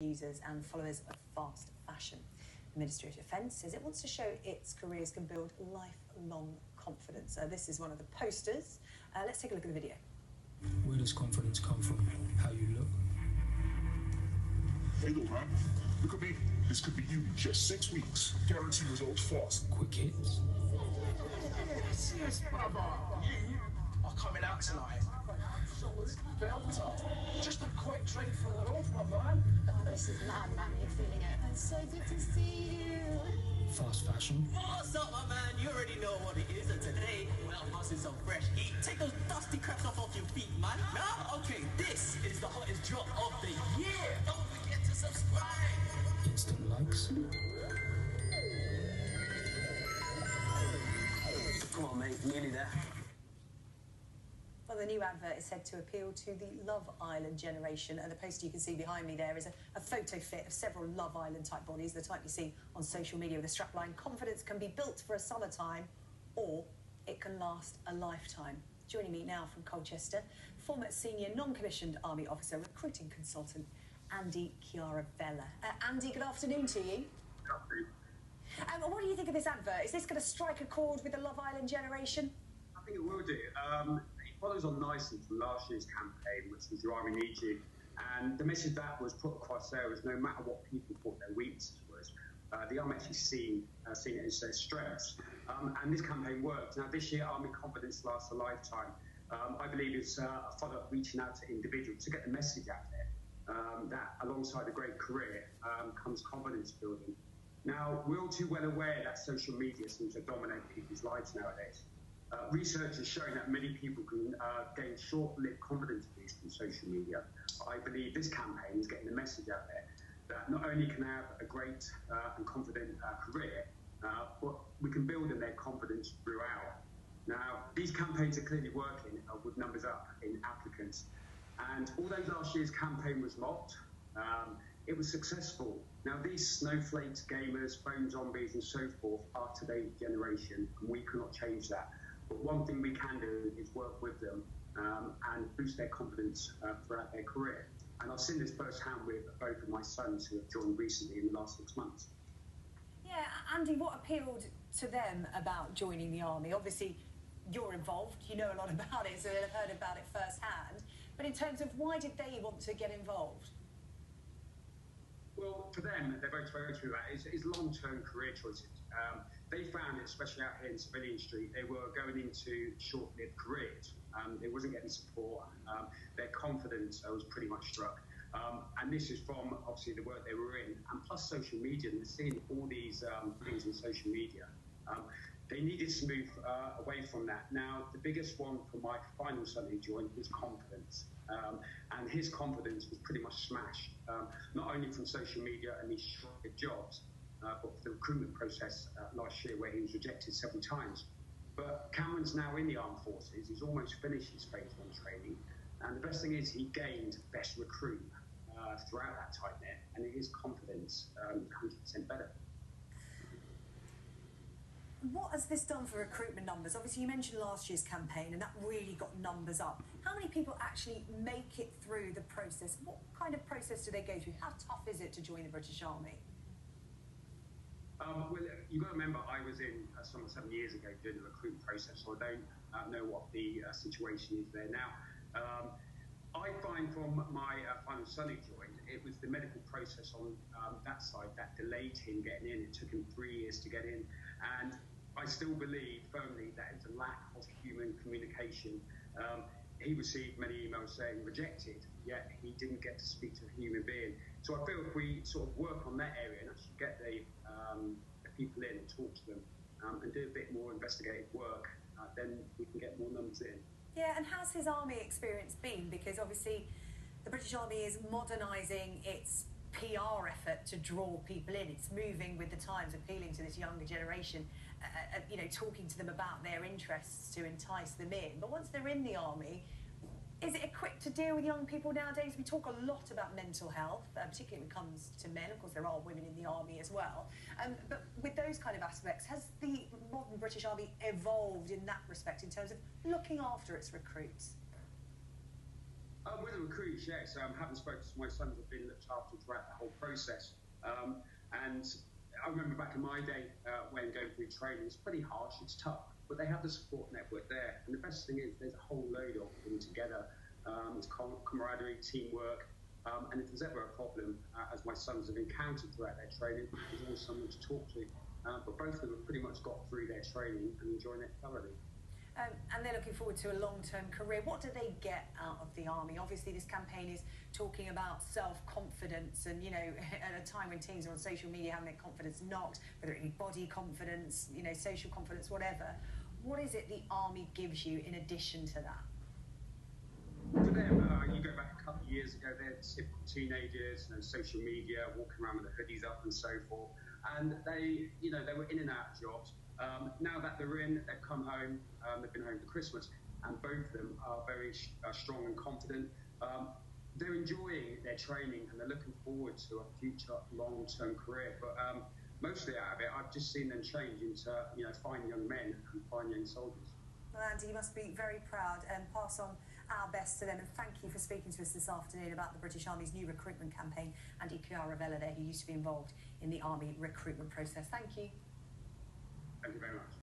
users and followers of fast fashion. The Ministry of Defence says it wants to show its careers can build lifelong confidence. This is one of the posters. Let's take a look at the video. Where does confidence come from? How you look? Hey, look, man. Look at me. This could be you in just 6 weeks. Guarantee results fast. Quick hits? Yes, brother. You are coming out tonight. Belter. Just a quick treat for the Lord, my man. Oh, this is mad, man. You're feeling it. It's so good to see you. Fast fashion? What's up, my man? You already know what it is. And today, we're out busting some fresh heat. Take those dusty craps off your feet, man. Nah? Okay, this is the hottest drop of the year. Don't forget to subscribe. Instant likes? Come on, mate. Nearly there. Well, the new advert is said to appeal to the Love Island generation, and the poster you can see behind me there is a photo fit of several Love Island type bodies, the type you see on social media with a strapline. Confidence can be built for a summertime, or it can last a lifetime. Joining me now from Colchester, former senior non-commissioned army officer, recruiting consultant, Andy Chiaravella. Andy, good afternoon to you. Good afternoon. What do you think of this advert? Is this going to strike a chord with the Love Island generation? I think it will do. It follows on nicely from last year's campaign, which was Your Army Needs You. And the message that was put across there was no matter what people thought their weaknesses was, the Army actually seen it as their strengths. And this campaign worked. Now, this year, Army Confidence Lasts a Lifetime. I believe it's a follow-up reaching out to individuals to get the message out there that alongside a great career comes confidence building. Now, we're all too well aware that social media seems to dominate people's lives nowadays. Research is showing that many people can gain short-lived confidence boosts from social media. I believe this campaign is getting the message out there that not only can they have a great and confident career, but we can build on their confidence throughout. Now, these campaigns are clearly working with numbers up in applicants. And although last year's campaign was mocked, it was successful. Now, these snowflakes, gamers, phone zombies, and so forth are today's generation, and we cannot change that. But one thing we can do is work with them and boost their confidence throughout their career. And I've seen this firsthand with both of my sons who have joined recently in the last 6 months. Yeah, Andy, what appealed to them about joining the Army? Obviously, you're involved, you know a lot about it, so they've heard about it firsthand. But in terms of why did they want to get involved? Well, for them, they're both very true about it, is long-term career choices. They found it, especially out here in Civilian Street, they were going into short-lived careers. They wasn't getting support. Their confidence was pretty much struck. And this is from, obviously, the work they were in, and plus social media, and they're seeing all these things in social media. They needed to move away from that. Now, the biggest one for my final son who joined was confidence. And his confidence was pretty much smashed, not only from social media and these short jobs, but for the recruitment process last year where he was rejected several times. But Cameron's now in the armed forces. He's almost finished his phase 1 training. And the best thing is he gained best recruit throughout that tight net, and his confidence 100% better. What has this done for recruitment numbers? Obviously, you mentioned last year's campaign, and that really got numbers up. How many people actually make it through the process? What kind of process do they go through? How tough is it to join the British Army? Well, you've got to remember, I was in some 7 years ago doing the recruitment process, so I don't know what the situation is there now. I find from my final son who joined, it was the medical process on that side that delayed him getting in. It took him 3 years to get in. And I still believe firmly that it's a lack of human communication. He received many emails saying rejected, yet he didn't get to speak to a human being. So I feel if we sort of work on that area and actually get the people in and talk to them and do a bit more investigative work, then we can get more numbers in. Yeah, and how's his army experience been? Because obviously the British Army is modernising its PR effort to draw people in. It's moving with the times, appealing to this younger generation, you know, talking to them about their interests to entice them in. But once they're in the army, is it equipped to deal with young people nowadays? We talk a lot about mental health, particularly when it comes to men. Of course, there are women in the army as well. But with those kind of aspects, has the modern British Army evolved in that respect in terms of looking after its recruits? With the recruits, yes. Having spoken to my sons, have been looked after throughout the whole process. And I remember back in my day when going through training, it's pretty harsh, it's tough, but they have the support network there. And the best thing is there's a whole load of them together. It's camaraderie, teamwork. And if there's ever a problem, as my sons have encountered throughout their training, there's always someone to talk to. But both of them have pretty much got through their training and enjoying it thoroughly. And they're looking forward to a long-term career. What do they get out of the army? Obviously, this campaign is talking about self-confidence, and you know, at a time when teens are on social media having their confidence knocked, whether it be body confidence, you know, social confidence, whatever. What is it the army gives you in addition to that? For them, you go back a couple of years ago, they're typical teenagers, you know, social media, walking around with their hoodies up and so forth, and they, you know, they were in and out of jobs. Now that they're in, they've come home, they've been home for Christmas, and both of them are very strong and confident. They're enjoying their training and they're looking forward to a future long-term career. But mostly out of it, I've just seen them change into, you know, fine young men and fine young soldiers. Well, Andy, you must be very proud, and pass on our best to them. And thank you for speaking to us this afternoon about the British Army's new recruitment campaign. Andy Chiaravella there, who used to be involved in the Army recruitment process. Thank you. Thank you very much.